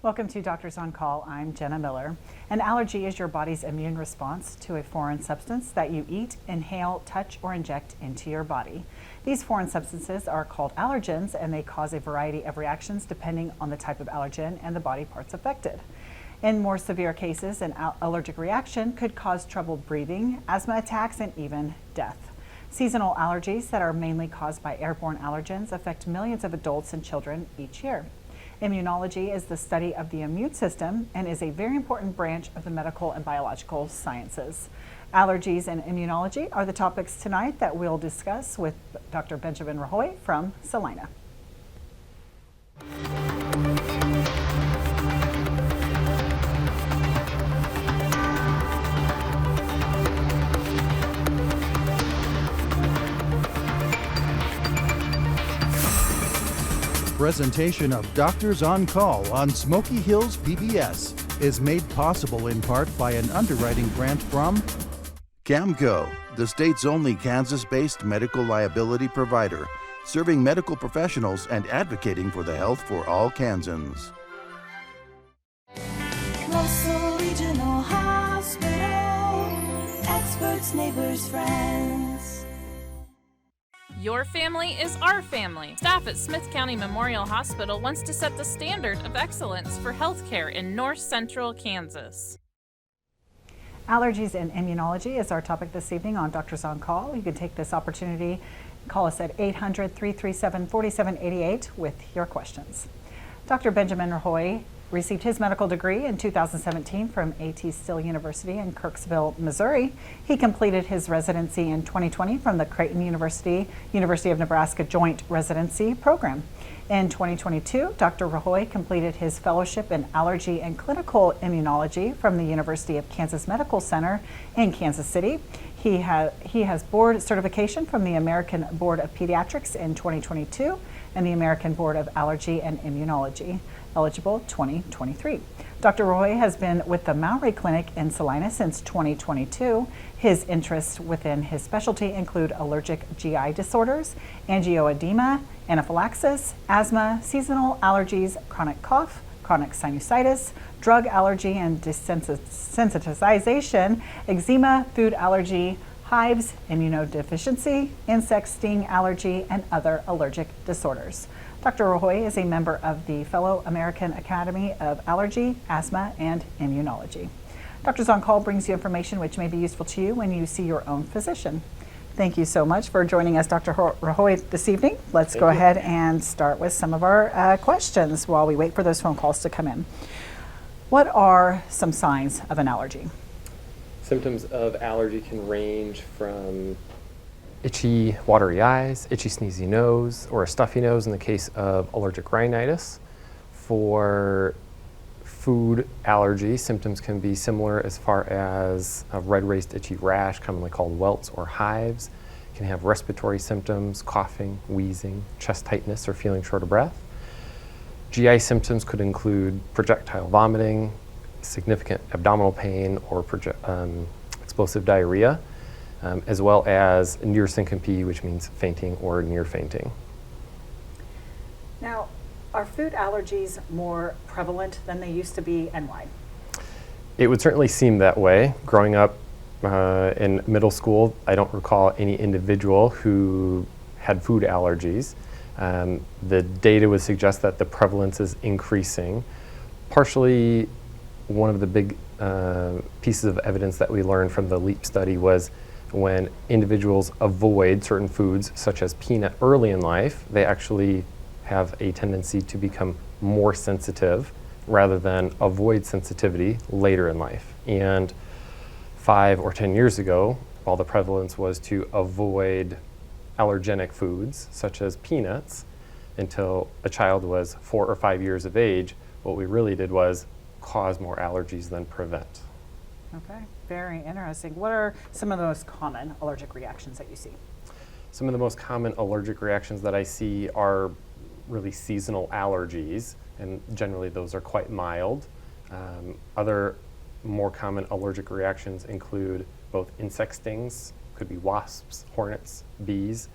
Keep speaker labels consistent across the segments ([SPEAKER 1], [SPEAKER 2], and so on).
[SPEAKER 1] Welcome to Doctors on Call. I'm Jenna Miller. An allergy is your body's immune response to a foreign substance that you eat, inhale, touch, or inject into your body. These foreign substances are called allergens, and they cause a variety of reactions depending on the type of allergen and the body parts affected. In more severe cases, an allergic reaction could cause trouble breathing, asthma attacks, and even death. Seasonal allergies that are mainly caused by airborne allergens affect millions of adults and children each year. Immunology is the study of the immune system and is a very important branch of the medical and biological sciences. Allergies and immunology are the topics tonight that we'll discuss with Dr. Benjamin Rahoy from Salina.
[SPEAKER 2] Presentation of Doctors on Call on Smoky Hills PBS is made possible in part by an underwriting grant from CAMCO, the state's only Kansas-based medical liability provider, serving medical professionals and advocating for the health for all Kansans.
[SPEAKER 3] Russell Regional Hospital, experts, neighbors, friends.
[SPEAKER 4] Your family is our family. Staff at Smith County Memorial Hospital wants to set the standard of excellence for healthcare in North Central Kansas.
[SPEAKER 1] Allergies and immunology is our topic this evening on Doctors on Call. You can take this opportunity, call us at 800-337-4788 with your questions. Dr. Benjamin Rahoy received his medical degree in 2017 from A.T. Still University in Kirksville, Missouri. He completed his residency in 2020 from the Creighton University of Nebraska Joint Residency Program. In 2022, Dr. Rahoy completed his fellowship in allergy and clinical immunology from the University of Kansas Medical Center in Kansas City. He has board certification from the American Board of Pediatrics in 2022 and the American Board of Allergy and Immunology, eligible 2023. Dr. Rahoy has been with the Mowery Clinic in Salina since 2022. His interests within his specialty include allergic GI disorders, angioedema, anaphylaxis, asthma, seasonal allergies, chronic cough, chronic sinusitis, drug allergy and desensitization, eczema, food allergy, hives, immunodeficiency, insect sting allergy, and other allergic disorders. Dr. Rahoy is a member of the Fellow American Academy of Allergy, Asthma, and Immunology. Doctors on Call brings you information which may be useful to you when you see your own physician. Thank you so much for joining us, Dr. Rahoy, this evening. Let's go ahead and start with some of our questions while we wait for those phone calls to come in. What are some signs of an allergy?
[SPEAKER 5] Symptoms of allergy can range from itchy, watery eyes, itchy, sneezy nose, or a stuffy nose in the case of allergic rhinitis. For food allergy, symptoms can be similar as far as a red raised itchy rash, commonly called welts or hives. You can have respiratory symptoms, coughing, wheezing, chest tightness, or feeling short of breath. GI symptoms could include projectile vomiting, significant abdominal pain, or explosive diarrhea, as well as near syncope, which means fainting or near fainting.
[SPEAKER 1] Now, are food allergies more prevalent than they used to be, and why?
[SPEAKER 5] It would certainly seem that way. Growing up in middle school, I don't recall any individual who had food allergies. The data would suggest that the prevalence is increasing. Partially, one of the big pieces of evidence that we learned from the LEAP study was when individuals avoid certain foods, such as peanut, early in life, they actually have a tendency to become more sensitive rather than avoid sensitivity later in life. And 5 or 10 years ago, while the prevalence was to avoid allergenic foods, such as peanuts, until a child was 4 or 5 years of age, what we really did was cause more allergies than prevent.
[SPEAKER 1] Okay, very interesting. What are some of the most common allergic reactions that you see?
[SPEAKER 5] Some of the most common allergic reactions that I see are really seasonal allergies, and generally those are quite mild. Other more common allergic reactions include both insect stings, could be wasps, hornets, bees.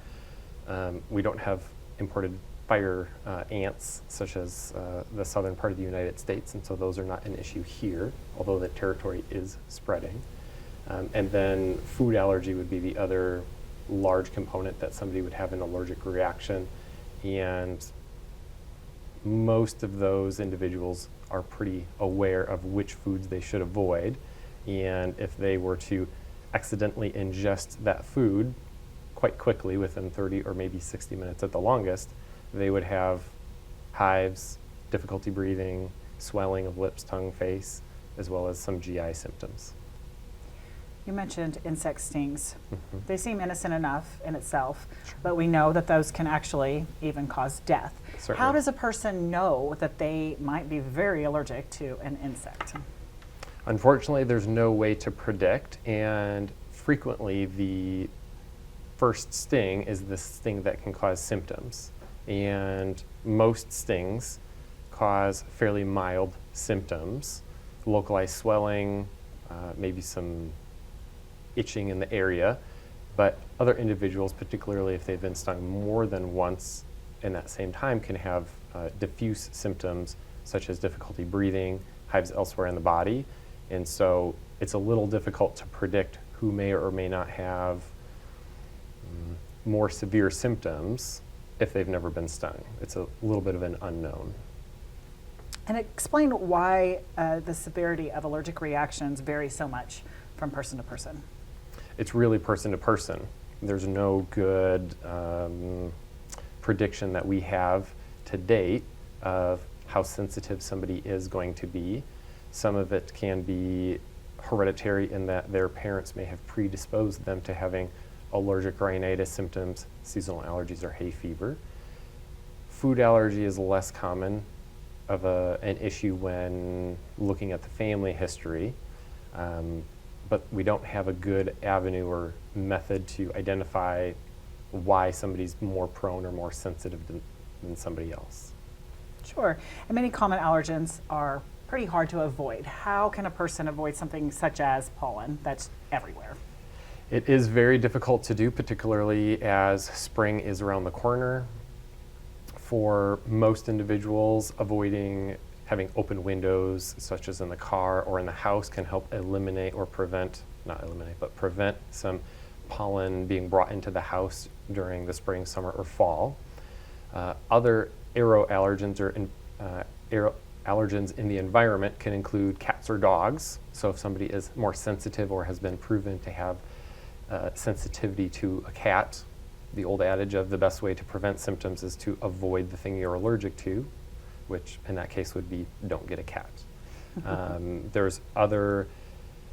[SPEAKER 5] We don't have imported fire ants, such as the southern part of the United States, and so those are not an issue here, although the territory is spreading. And then food allergy would be the other large component that somebody would have an allergic reaction, and most of those individuals are pretty aware of which foods they should avoid, and if they were to accidentally ingest that food quite quickly, within 30 or maybe 60 minutes at the longest, they would have hives, difficulty breathing, swelling of lips, tongue, face, as well as some GI symptoms.
[SPEAKER 1] You mentioned insect stings.
[SPEAKER 5] Mm-hmm.
[SPEAKER 1] They seem innocent enough in itself, but we know that those can actually even cause death.
[SPEAKER 5] Certainly.
[SPEAKER 1] How does a person know that they might be very allergic to an insect?
[SPEAKER 5] Unfortunately, there's no way to predict, and frequently the first sting is the sting that can cause symptoms. And most stings cause fairly mild symptoms, localized swelling, maybe some itching in the area, but other individuals, particularly if they've been stung more than once in that same time, can have diffuse symptoms such as difficulty breathing, hives elsewhere in the body, and so it's a little difficult to predict who may or may not have more severe symptoms if they've never been stung. It's a little bit of an unknown.
[SPEAKER 1] And explain why the severity of allergic reactions vary so much from person to person.
[SPEAKER 5] It's really person to person. There's no good prediction that we have to date of how sensitive somebody is going to be. Some of it can be hereditary in that their parents may have predisposed them to having allergic rhinitis symptoms, seasonal allergies, or hay fever. Food allergy is less common of an issue when looking at the family history, but we don't have a good avenue or method to identify why somebody's more prone or more sensitive than somebody else.
[SPEAKER 1] Sure. And many common allergens are pretty hard to avoid. How can a person avoid something such as pollen that's everywhere?
[SPEAKER 5] It is very difficult to do, particularly as spring is around the corner. For most individuals, avoiding having open windows, such as in the car or in the house, can help eliminate or prevent, not eliminate, but prevent some pollen being brought into the house during the spring, summer, or fall. Other aeroallergens or allergens in the environment can include cats or dogs. So if somebody is more sensitive or has been proven to have sensitivity to a cat, the old adage of the best way to prevent symptoms is to avoid the thing you're allergic to, which in that case would be don't get a cat. There's other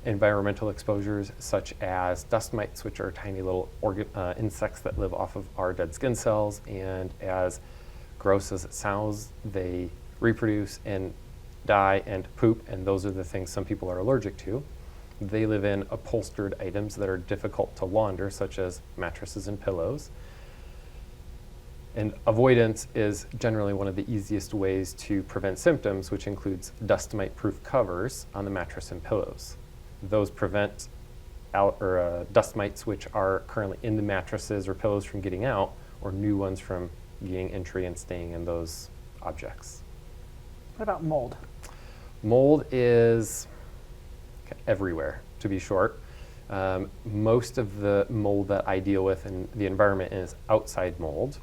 [SPEAKER 5] environmental exposures such as dust mites, which are tiny little insects that live off of our dead skin cells, and as gross as it sounds, they reproduce and die and poop, and those are the things some people are allergic to. They live in upholstered items that are difficult to launder, such as mattresses and pillows. And avoidance is generally one of the easiest ways to prevent symptoms, which includes dust mite-proof covers on the mattress and pillows. Those prevent dust mites which are currently in the mattresses or pillows from getting out, or new ones from getting entry and staying in those objects.
[SPEAKER 1] What about mold?
[SPEAKER 5] Mold is everywhere, to be short. Most of the mold that I deal with in the environment is outside mold,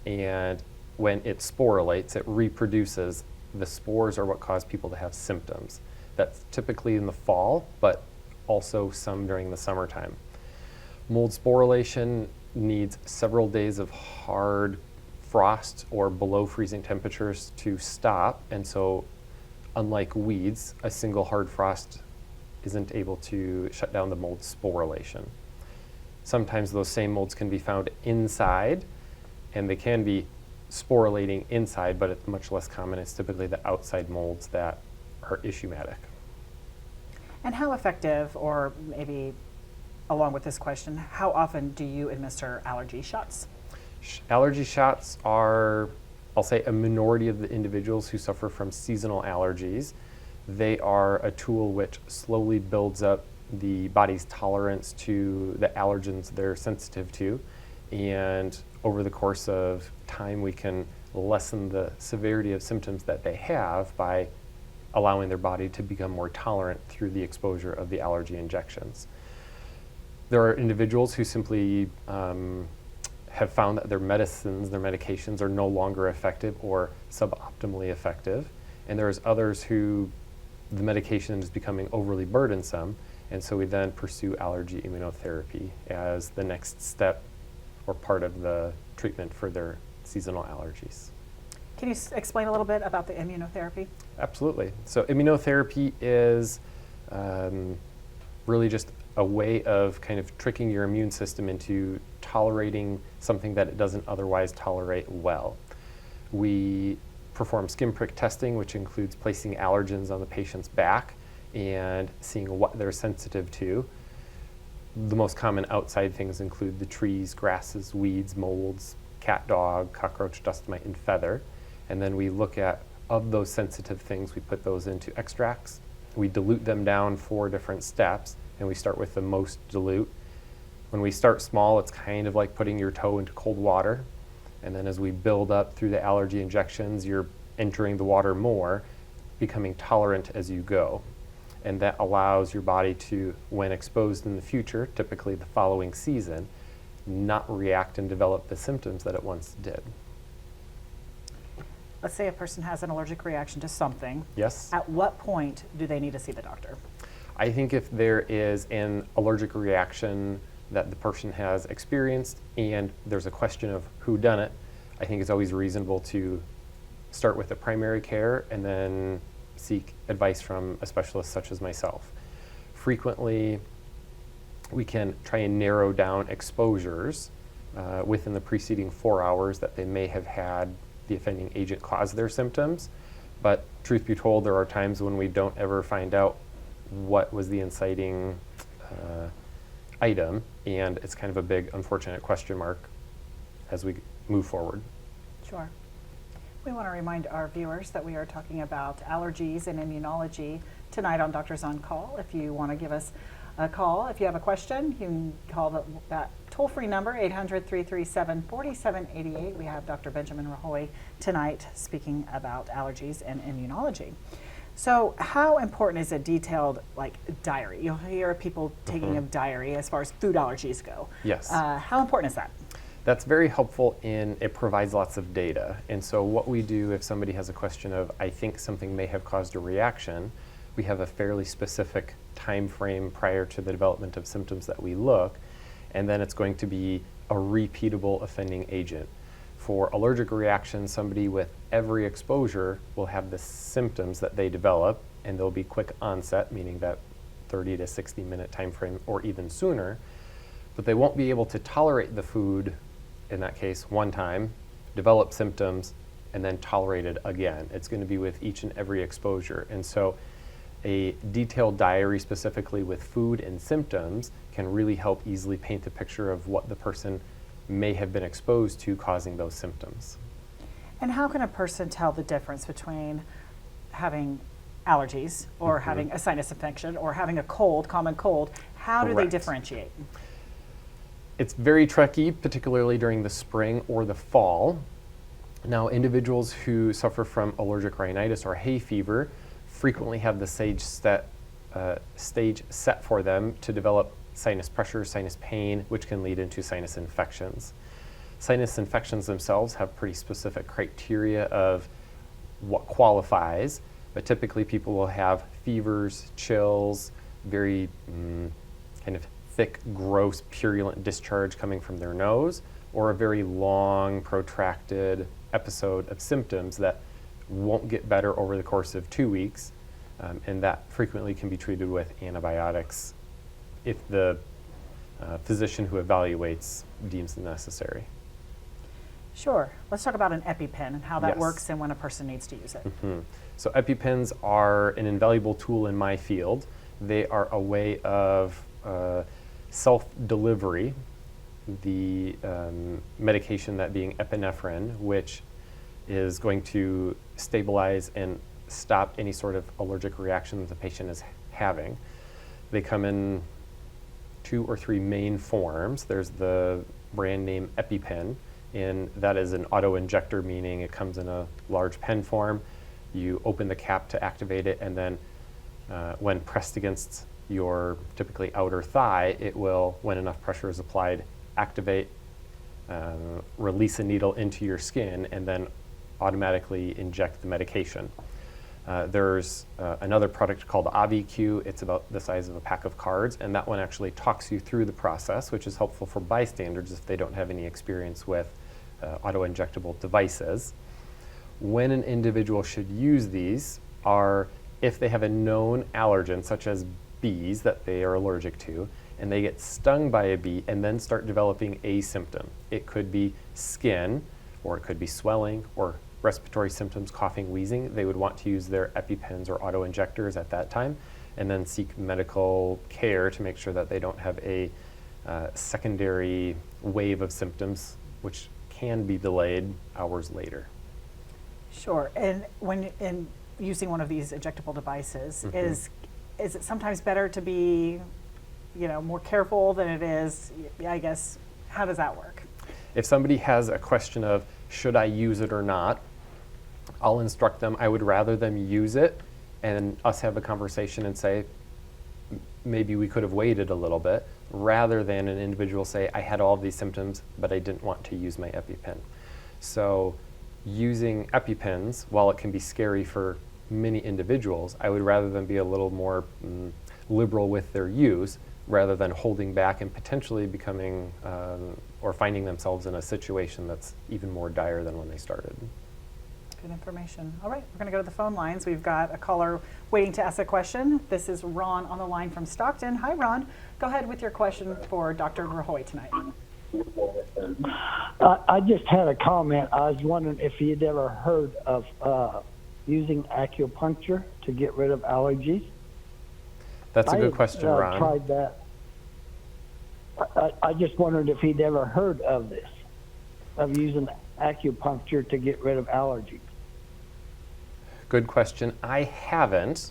[SPEAKER 5] and when it sporulates, it reproduces. The spores are what cause people to have symptoms. That's typically in the fall, but also some during the summertime. Mold sporulation needs several days of hard frost or below freezing temperatures to stop, and so unlike weeds, a single hard frost isn't able to shut down the mold sporulation. Sometimes those same molds can be found inside, and they can be sporulating inside, but it's much less common. It's typically the outside molds that are issuematic.
[SPEAKER 1] And how effective, or maybe along with this question, how often do you administer allergy shots?
[SPEAKER 5] Allergy shots are, I'll say, a minority of the individuals who suffer from seasonal allergies. They are a tool which slowly builds up the body's tolerance to the allergens they're sensitive to, and over the course of time we can lessen the severity of symptoms that they have by allowing their body to become more tolerant through the exposure of the allergy injections. There are individuals who simply have found that their medicines, their medications are no longer effective or suboptimally effective. And there's others who the medication is becoming overly burdensome, and so we then pursue allergy immunotherapy as the next step or part of the treatment for their seasonal allergies.
[SPEAKER 1] Can you explain a little bit about the immunotherapy?
[SPEAKER 5] Absolutely. So immunotherapy is really just a way of kind of tricking your immune system into tolerating something that it doesn't otherwise tolerate well. We perform skin prick testing, which includes placing allergens on the patient's back and seeing what they're sensitive to. The most common outside things include the trees, grasses, weeds, molds, cat, dog, cockroach, dust mite, and feather. And then we look at, of those sensitive things, we put those into extracts. We dilute them down 4 different steps, and we start with the most dilute. When we start small, it's kind of like putting your toe into cold water. And then as we build up through the allergy injections, you're entering the water more, becoming tolerant as you go. And that allows your body to, when exposed in the future, typically the following season, not react and develop the symptoms that it once did.
[SPEAKER 1] Let's say a person has an allergic reaction to something.
[SPEAKER 5] Yes?
[SPEAKER 1] At what point do they need to see the doctor?
[SPEAKER 5] I think if there is an allergic reaction that the person has experienced and there's a question of who done it, I think it's always reasonable to start with the primary care and then seek advice from a specialist such as myself. Frequently, we can try and narrow down exposures within the preceding 4 hours that they may have had the offending agent cause their symptoms. But truth be told, there are times when we don't ever find out what was the inciting item, and it's kind of a big, unfortunate question mark as we move forward.
[SPEAKER 1] Sure. We want to remind our viewers that we are talking about allergies and immunology tonight on Doctors on Call. If you want to give us a call, if you have a question, you can call that toll-free number, 800-337-4788. We have Dr. Benjamin Rahoy tonight speaking about allergies and immunology. So how important is a detailed diary? You'll hear people taking a diary as far as food allergies go.
[SPEAKER 5] Yes.
[SPEAKER 1] How important is that?
[SPEAKER 5] That's very helpful in it provides lots of data. And so what we do if somebody has a question of, I think something may have caused a reaction, we have a fairly specific time frame prior to the development of symptoms that we look, and then it's going to be a repeatable offending agent. For allergic reactions, somebody with every exposure will have the symptoms that they develop, and they'll be quick onset, meaning that 30 to 60 minute time frame or even sooner, but they won't be able to tolerate the food, in that case, one time, develop symptoms, and then tolerate it again. It's going to be with each and every exposure. And so a detailed diary specifically with food and symptoms can really help easily paint the picture of what the person may have been exposed to causing those symptoms.
[SPEAKER 1] And how can a person tell the difference between having allergies or having a sinus infection or having a cold, common cold? How do they
[SPEAKER 5] Correct.
[SPEAKER 1] differentiate?
[SPEAKER 5] It's very tricky, particularly during the spring or the fall. Now, individuals who suffer from allergic rhinitis or hay fever frequently have the stage set for them to develop sinus pressure, sinus pain, which can lead into sinus infections. Sinus infections themselves have pretty specific criteria of what qualifies, but typically people will have fevers, chills, very kind of thick, gross, purulent discharge coming from their nose, or a very long, protracted episode of symptoms that won't get better over the course of 2 weeks, and that frequently can be treated with antibiotics if the physician who evaluates deems it necessary.
[SPEAKER 1] Sure. Let's talk about an EpiPen and how that
[SPEAKER 5] Yes.
[SPEAKER 1] works and when a person needs to use it.
[SPEAKER 5] So EpiPens are an invaluable tool in my field. They are a way of self-delivery, the medication that being epinephrine, which is going to stabilize and stop any sort of allergic reaction that the patient is having. They come in 2 or 3 main forms. There's the brand name EpiPen, And that is an auto-injector, meaning it comes in a large pen form. You open the cap to activate it, and then when pressed against your typically outer thigh, it will, when enough pressure is applied, activate, release a needle into your skin, and then automatically inject the medication. There's another product called AviQ. It's about the size of a pack of cards, and that one actually talks you through the process, which is helpful for bystanders if they don't have any experience with auto-injectable devices. When an individual should use these are if they have a known allergen, such as bees, that they are allergic to, and they get stung by a bee and then start developing a symptom. It could be skin, or it could be swelling, or respiratory symptoms, coughing, wheezing. They would want to use their EpiPens or auto-injectors at that time, and then seek medical care to make sure that they don't have a secondary wave of symptoms, which can be delayed hours later.
[SPEAKER 1] Sure. And when in using one of these injectable devices, is it sometimes better to be, more careful than it is? I guess, how does that work?
[SPEAKER 5] If somebody has a question of should I use it or not, I'll instruct them. I would rather them use it and us have a conversation and say, maybe we could have waited a little bit, rather than an individual say, I had all these symptoms, but I didn't want to use my EpiPen. So using EpiPens, while it can be scary for many individuals, I would rather them be a little more liberal with their use, rather than holding back and potentially becoming or finding themselves in a situation that's even more dire than when they started.
[SPEAKER 1] Good information. All right, we're going to go to the phone lines. We've got a caller waiting to ask a question. This is Ron on the line from Stockton. Hi, Ron. Go ahead with your question for Dr. Rahoy tonight.
[SPEAKER 6] I just had a comment. I was wondering if you'd ever heard of using acupuncture to get rid of allergies.
[SPEAKER 5] That's a good question, Ron.
[SPEAKER 6] I tried that. I just wondered if he'd ever heard of this, of using acupuncture to get rid of allergies.
[SPEAKER 5] Good question. I haven't.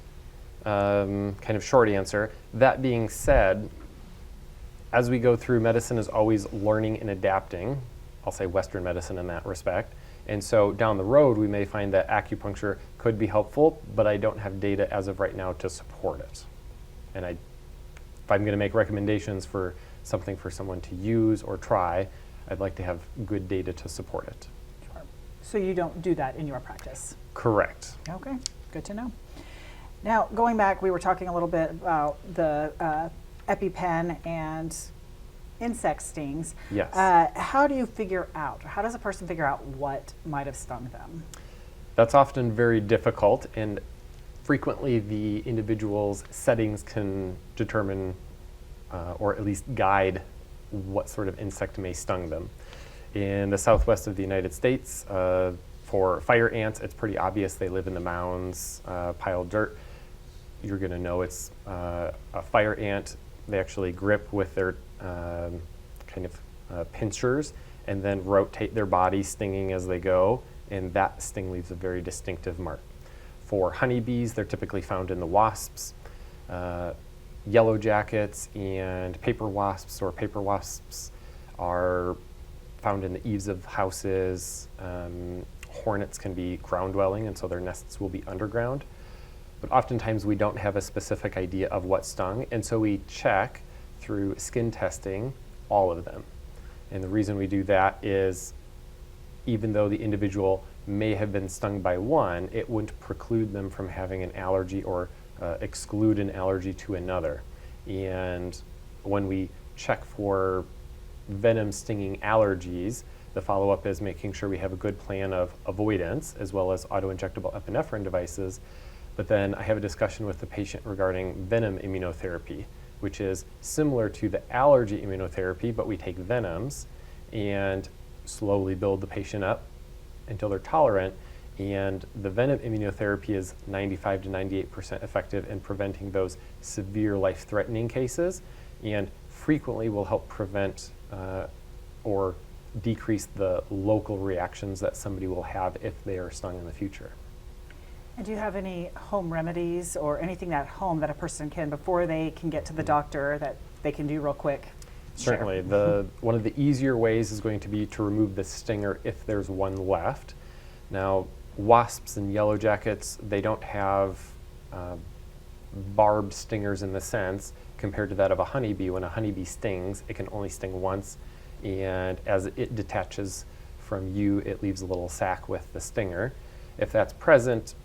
[SPEAKER 5] Kind of short answer. That being said, as we go through, medicine is always learning and adapting. I'll say Western medicine in that respect. And so down the road, we may find that acupuncture could be helpful, but I don't have data as of right now to support it. And if I'm going to make recommendations for something for someone to use or try, I'd like to have good data to support it.
[SPEAKER 1] Sure. So you don't do that in your practice?
[SPEAKER 5] Correct.
[SPEAKER 1] Okay, good to know. Now, going back, we were talking a little bit about the EpiPen and insect stings.
[SPEAKER 5] Yes.
[SPEAKER 1] How do you figure out, how does a person figure out what might have stung them?
[SPEAKER 5] That's often very difficult, and frequently the individual's settings can determine or at least guide what sort of insect may stung them. In the southwest of the United States, for fire ants, it's pretty obvious. They live in the mounds, piled dirt. You're going to know it's a fire ant. They actually grip with their pinchers and then rotate their body, stinging as they go, and that sting leaves a very distinctive mark. For honeybees, they're typically found in the wasps. Yellow jackets and paper wasps are found in the eaves of houses. Hornets can be ground dwelling, and so their nests will be underground. But oftentimes we don't have a specific idea of what stung, and so we check through skin testing all of them. And the reason we do that is even though the individual may have been stung by one, it wouldn't preclude them from having an allergy or exclude an allergy to another. And when we check for venom stinging allergies, the follow-up is making sure we have a good plan of avoidance as well as auto-injectable epinephrine devices. But then I have a discussion with the patient regarding venom immunotherapy, which is similar to the allergy immunotherapy, but we take venoms and slowly build the patient up until they're tolerant. And the venom immunotherapy is 95 to 98% effective in preventing those severe life-threatening cases, and frequently will help prevent or decrease the local reactions that somebody will have if they are stung in the future.
[SPEAKER 1] And do you have any home remedies or anything at home that a person can, before they can get to the doctor, that they can do real quick?
[SPEAKER 5] Certainly. One of the easier ways is going to be to remove the stinger if there's one left. Now, wasps and yellow jackets, they don't have barbed stingers in the sense compared to that of a honeybee. When a honeybee stings, it can only sting once, and as it detaches from you, it leaves a little sac with the stinger. If that's present,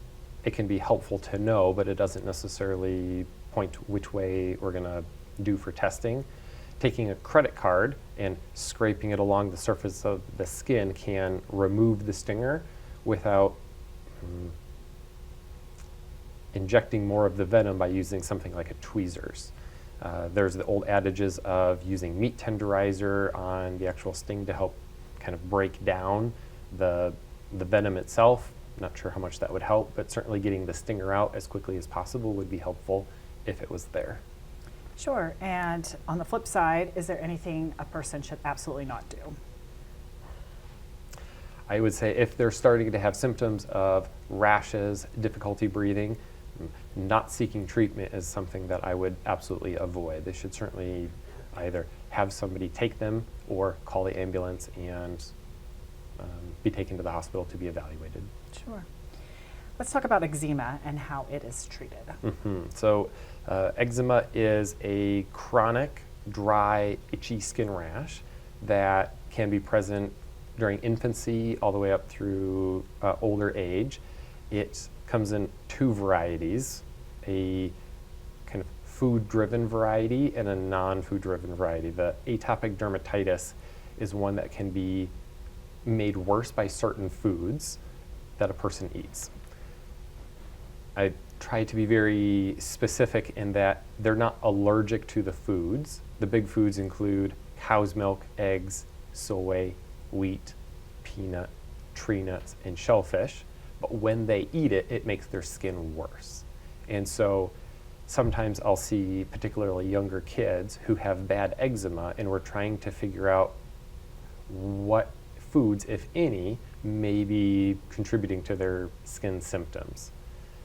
[SPEAKER 5] it can be helpful to know, but it doesn't necessarily point to which way we're going to do for testing. Taking a credit card and scraping it along the surface of the skin can remove the stinger without injecting more of the venom by using something like a tweezers. There's the old adages of using meat tenderizer on the actual sting to help kind of break down the venom itself. Not sure how much that would help, but certainly getting the stinger out as quickly as possible would be helpful if it was there.
[SPEAKER 1] Sure. And on the flip side, is there anything a person should absolutely not do?
[SPEAKER 5] I would say if they're starting to have symptoms of rashes, difficulty breathing, not seeking treatment is something that I would absolutely avoid. They should certainly either have somebody take them or call the ambulance and be taken to the hospital to be evaluated.
[SPEAKER 1] Sure. Let's talk about eczema and how it is treated.
[SPEAKER 5] So eczema is a chronic, dry, itchy skin rash that can be present during infancy all the way up through older age. It comes in two varieties, a kind of food-driven variety and a non-food-driven variety. The atopic dermatitis is one that can be made worse by certain foods that a person eats. I try to be very specific in that they're not allergic to the foods. The big foods include cow's milk, eggs, soy, wheat, peanut, tree nuts, and shellfish. But when they eat it, it makes their skin worse. And so sometimes I'll see particularly younger kids who have bad eczema, and we're trying to figure out what foods, if any, may be contributing to their skin symptoms.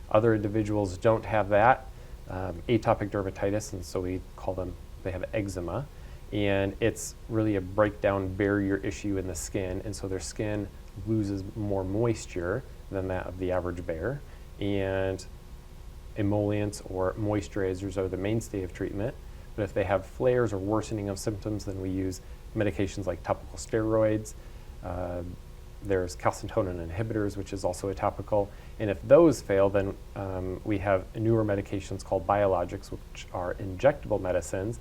[SPEAKER 5] Other individuals don't have that, atopic dermatitis, and so we call them, they have eczema. And it's really a breakdown barrier issue in the skin, and so their skin loses more moisture than that of the average bear. And emollients or moisturizers are the mainstay of treatment. But if they have flares or worsening of symptoms, then we use medications like topical steroids. There's calcitonin inhibitors, which is also a topical. And if those fail, then we have newer medications called biologics, which are injectable medicines.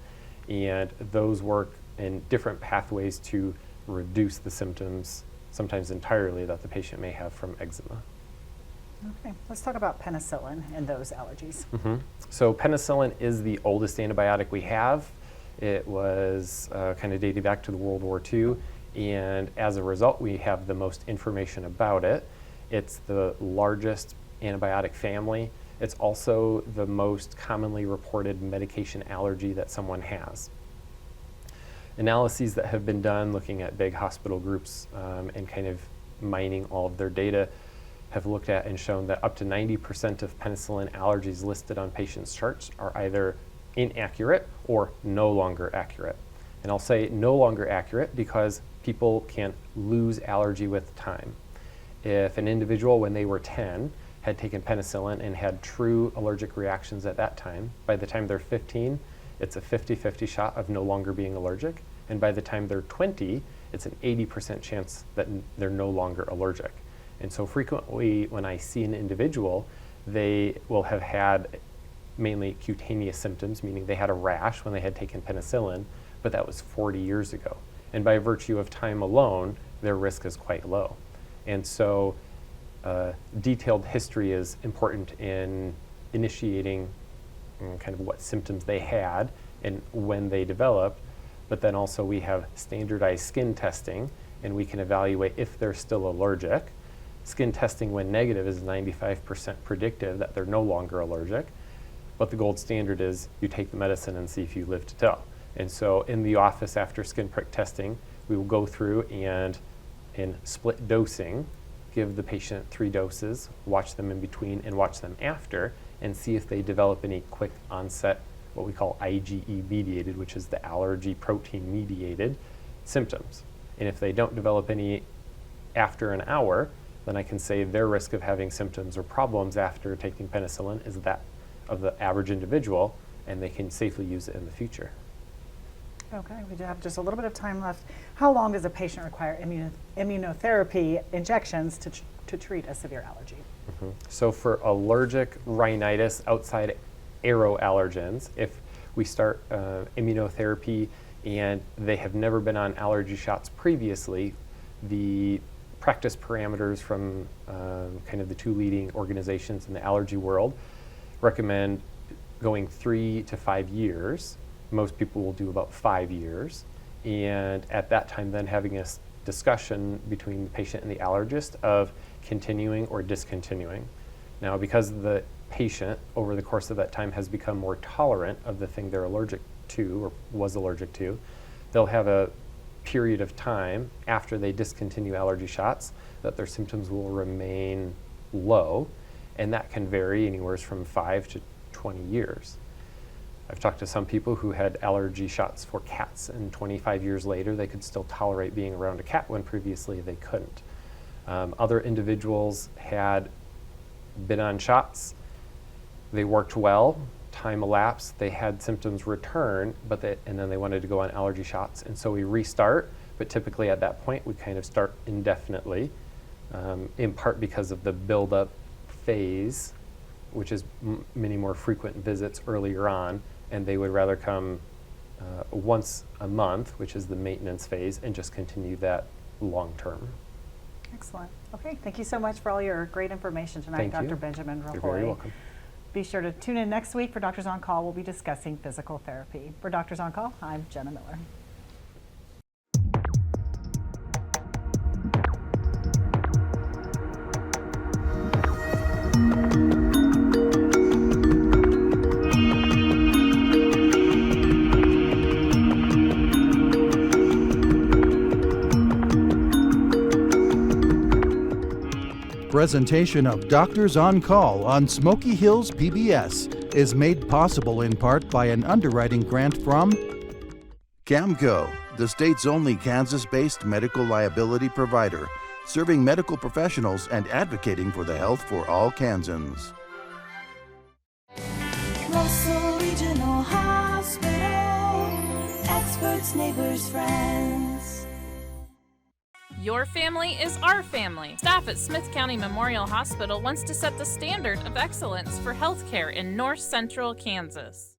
[SPEAKER 5] And those work in different pathways to reduce the symptoms, sometimes entirely, that the patient may have from eczema.
[SPEAKER 1] Okay, let's talk about penicillin and those allergies.
[SPEAKER 5] So penicillin is the oldest antibiotic we have. It was kind of dated back to the World War II, and as a result, we have the most information about it. It's the largest antibiotic family. It's also the most commonly reported medication allergy that someone has. Analyses that have been done looking at big hospital groups and kind of mining all of their data have looked at and shown that up to 90% of penicillin allergies listed on patients' charts are either inaccurate or no longer accurate. And I'll say no longer accurate because people can lose allergy with time. If an individual, when they were 10, had taken penicillin and had true allergic reactions at that time, by the time they're 15, it's a 50-50 shot of no longer being allergic. And by the time they're 20, it's an 80% chance that they're no longer allergic. And so frequently when I see an individual, they will have had mainly cutaneous symptoms, meaning they had a rash when they had taken penicillin, but that was 40 years ago. And by virtue of time alone, their risk is quite low. And so detailed history is important in initiating kind of what symptoms they had and when they developed. But then also we have standardized skin testing, and we can evaluate if they're still allergic. Skin testing, when negative, is 95% predictive that they're no longer allergic. But the gold standard is you take the medicine and see if you live to tell. And so in the office after skin prick testing, we will go through and in split dosing, give the patient 3 doses, watch them in between and watch them after, and see if they develop any quick onset what we call IgE mediated, which is the allergy protein mediated symptoms. And if they don't develop any after an hour, then I can say their risk of having symptoms or problems after taking penicillin is that of the average individual, and they can safely use it in the future.
[SPEAKER 1] Okay, we do have just a little bit of time left. How long does a patient require immunotherapy injections to treat a severe allergy?
[SPEAKER 5] So for allergic rhinitis outside aeroallergens, if we start immunotherapy and they have never been on allergy shots previously, the practice parameters from kind of the two leading organizations in the allergy world recommend going 3 to 5 years. Most people will do about 5 years. And at that time, then having a discussion between the patient and the allergist of continuing or discontinuing. Now, because the patient over the course of that time has become more tolerant of the thing they're allergic to or was allergic to, they'll have a period of time after they discontinue allergy shots that their symptoms will remain low, and that can vary anywhere from 5 to 20 years. I've talked to some people who had allergy shots for cats, and 25 years later they could still tolerate being around a cat when previously they couldn't. Other individuals had been on shots, they worked well, time elapsed, they had symptoms return, and then they wanted to go on allergy shots, and so we restart, but typically at that point we kind of start indefinitely, in part because of the build-up phase, which is many more frequent visits earlier on, and they would rather come once a month, which is the maintenance phase, and just continue that long term.
[SPEAKER 1] Excellent. Okay, thank you so much for all your great information tonight,
[SPEAKER 5] Thank
[SPEAKER 1] Dr.
[SPEAKER 5] you.
[SPEAKER 1] Benjamin Rahoy.
[SPEAKER 5] You're very welcome.
[SPEAKER 1] Be sure to tune in next week for Doctors on Call. We'll be discussing physical therapy. For Doctors on Call, I'm Jenna Miller.
[SPEAKER 2] Presentation of Doctors on Call on Smoky Hills PBS is made possible in part by an underwriting grant from Camco, the state's only Kansas-based medical liability provider, serving medical professionals and advocating for the health for all Kansans.
[SPEAKER 3] Russell Regional Hospital. Experts, neighbors, friends.
[SPEAKER 4] Your family is our family. Staff at Smith County Memorial Hospital wants to set the standard of excellence for healthcare in north central Kansas.